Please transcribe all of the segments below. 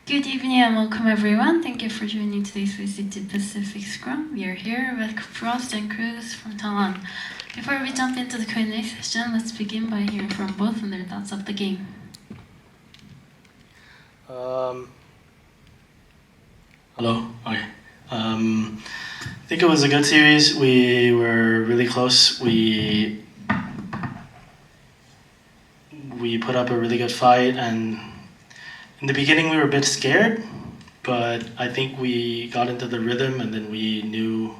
Good evening and welcome everyone. Thank you for joining today's VCT Pacific Scrum. We are here with FrosT and Crws from TALON. Before we jump into the Q&A session, let's begin by hearing from both on their thoughts of the game. Hello. Okay. I think it was a good series. We were really close. We put up a really good fight, and in the beginning we were a bit scared, but I think we got into the rhythm, and then we knew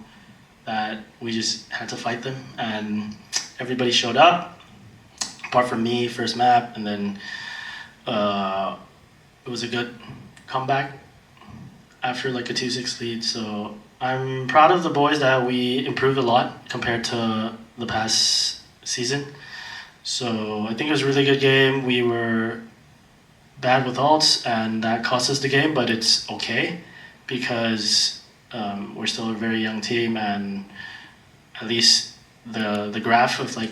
that we just had to fight them, and everybody showed up, apart from me, first map, and then it was a good comeback after like a 2-6 lead. So I'm proud of the boys that we improved a lot compared to the past season. So I think it was a really good game. We were bad with ults, and that cost us the game, but it's okay because we're still a very young team, and at least the graph of like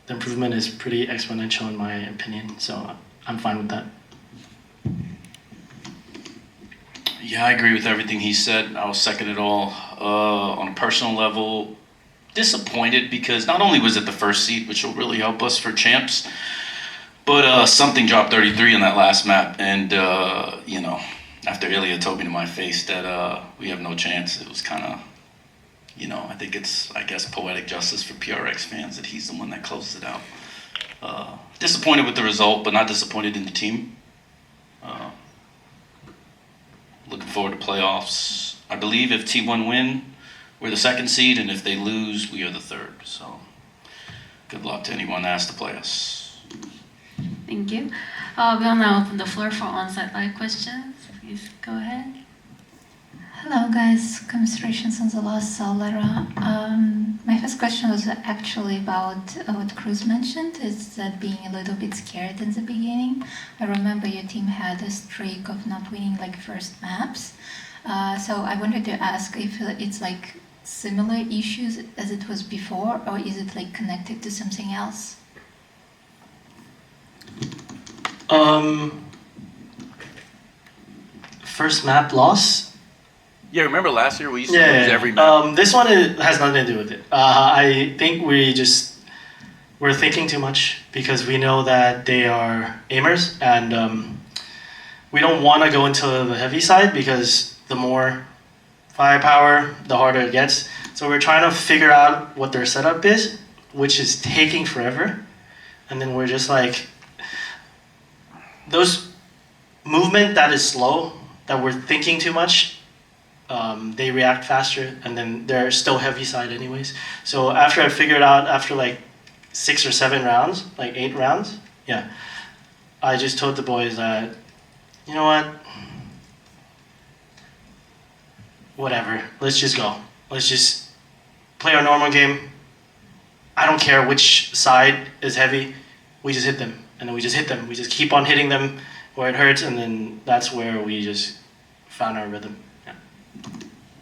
the improvement is pretty exponential in my opinion. So I'm fine with that. Yeah, I agree with everything he said. I'll second it all. On a personal level, disappointed because not only was it the first seed, which will really help us for champs, but something dropped 33 on that last map, and you know, after Ilya told me to my face that we have no chance, it was kind of, you know, I think it's, I guess, poetic justice for PRX fans that he's the one that closes it out. Disappointed with the result, but not disappointed in the team. Looking forward to playoffs. I believe if T1 win, we're the second seed, and if they lose, we are the third. So good luck to anyone that has to play us. Thank you. We'll now open the floor for on-site live questions. Please go ahead. Hello guys, commiserations on the loss, Lara. My first question was actually about what Crws mentioned, is that being a little bit scared in the beginning. I remember your team had a streak of not winning like first maps. So I wanted to ask if it's like similar issues as it was before, or is it like connected to something else? First map loss. Yeah, remember last year we used to lose every map? This one has nothing to do with it. I think we're thinking too much because we know that they are aimers, and we don't want to go into the heavy side because the more firepower, the harder it gets. So we're trying to figure out what their setup is, which is taking forever. And then we're just like, those movement that is slow, that we're thinking too much, they react faster, and then they're still heavy side anyways. So after I figured out, after like 6 or 7 rounds, like 8 rounds, yeah, I just told the boys that, you know what, whatever, let's just go. Let's just play our normal game. I don't care which side is heavy, we just hit them, and then we just hit them. We just keep on hitting them where it hurts, and then that's where we just found our rhythm. Yeah.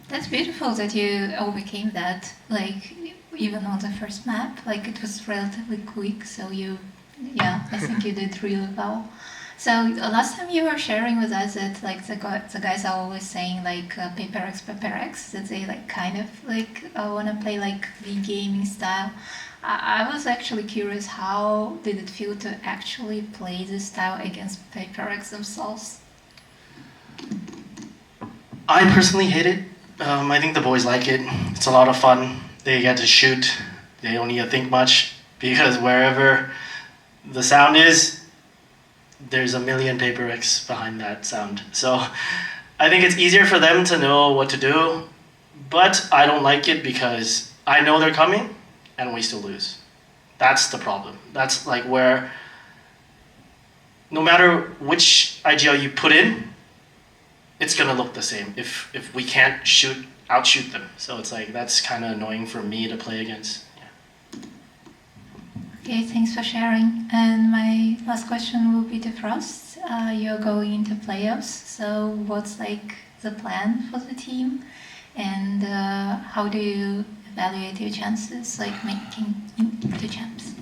That's beautiful that you overcame that, like even on the first map, like it was relatively quick, so I think you did really well. So last time you were sharing with us that like the guys are always saying like PRX, that they like kind of like want to play like the gaming style. I was actually curious, how did it feel to actually play this style against PRX themselves? I personally hate it. I think the boys like it. It's a lot of fun. They get to shoot. They don't need to think much because wherever the sound is, there's a million PRX behind that sound. So I think it's easier for them to know what to do, but I don't like it because I know they're coming and we still lose. That's the problem. That's like where no matter which IGL you put in, it's gonna look the same if we can't outshoot them. So it's like, that's kind of annoying for me to play against. Yeah. Okay, thanks for sharing. And my last question will be to FrosT. You're going into playoffs, so what's like the plan for the team, and how do you evaluate your chances like making the champs?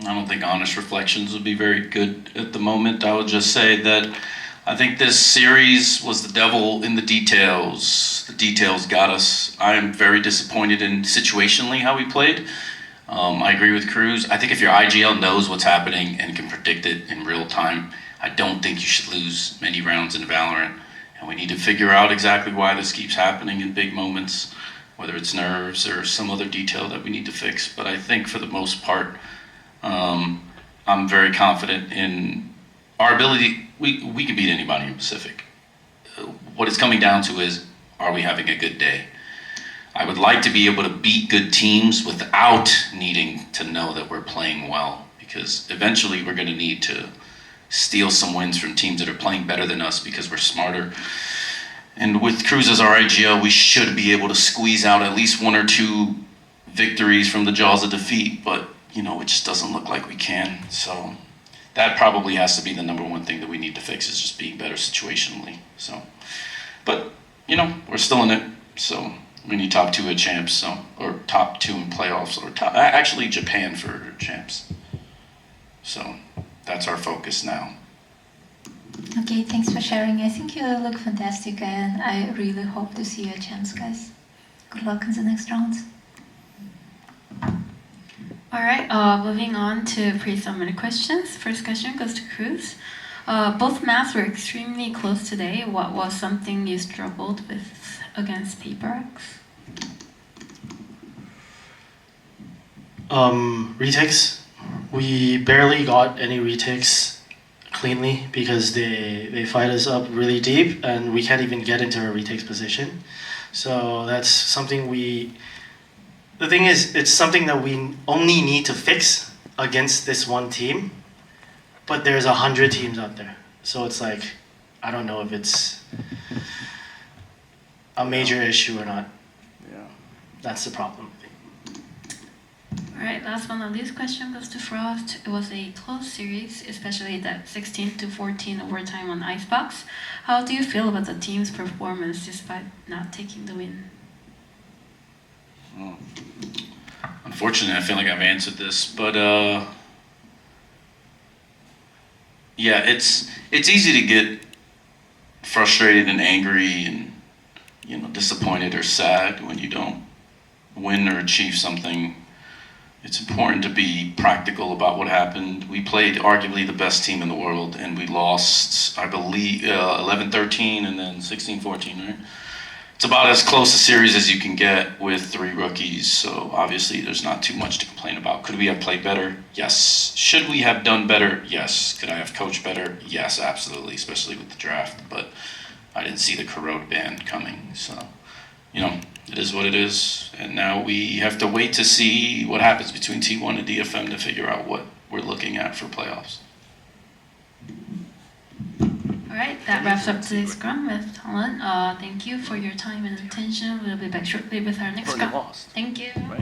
I don't think honest reflections would be very good at the moment. I would just say that I think this series was the devil in the details. The details got us. I am very disappointed in situationally how we played. I agree with Crws. I think if your IGL knows what's happening and can predict it in real time, I don't think you should lose many rounds in Valorant. And we need to figure out exactly why this keeps happening in big moments, whether it's nerves or some other detail that we need to fix. But I think for the most part, I'm very confident in our ability. We can beat anybody in Pacific. What it's coming down to is, are we having a good day? I would like to be able to beat good teams without needing to know that we're playing well, because eventually we're going to need to steal some wins from teams that are playing better than us because we're smarter. And with Crws as our IGL, we should be able to squeeze out at least 1 or 2 victories from the jaws of defeat, but it just doesn't look like we can. So that probably has to be the number one thing that we need to fix, is just being better situationally. So, but we're still in it. So we need top 2 at champs, or top 2 in playoffs, or actually Japan for champs. So that's our focus now. Okay, thanks for sharing. I think you look fantastic, and I really hope to see you at champs, guys. Good luck in the next rounds. All right, moving on to pre-submitted questions. First question goes to Crws. Both maps were extremely close today. What was something you struggled with against PRX? Retakes. We barely got any retakes cleanly because they fight us up really deep and we can't even get into a retakes position. So that's something the thing is, it's something that we only need to fix against this one team, but there's 100 teams out there. So it's like, I don't know if it's a major issue or not. Yeah. That's the problem. All right, last but not least question goes to FrosT. It was a close series, especially that 16-14 overtime on Icebox. How do you feel about the team's performance despite not taking the win? Unfortunately, I feel like I've answered this, but yeah, it's easy to get frustrated and angry and disappointed or sad when you don't win or achieve something. It's important to be practical about what happened. We played arguably the best team in the world, and we lost, I believe, 11-13 and then 16-14, right? It's about as close a series as you can get with 3 rookies, so obviously there's not too much to complain about. Could we have played better? Yes. Should we have done better? Yes. Could I have coached better? Yes, absolutely, especially with the draft, but I didn't see the corrode ban coming, so, it is what it is, and now we have to wait to see what happens between T1 and DFM to figure out what we're looking at for playoffs. All right, that wraps up today's scrum with TALON. Thank you for your time and attention. We'll be back shortly with our next scrum. Lost. Thank you. Right.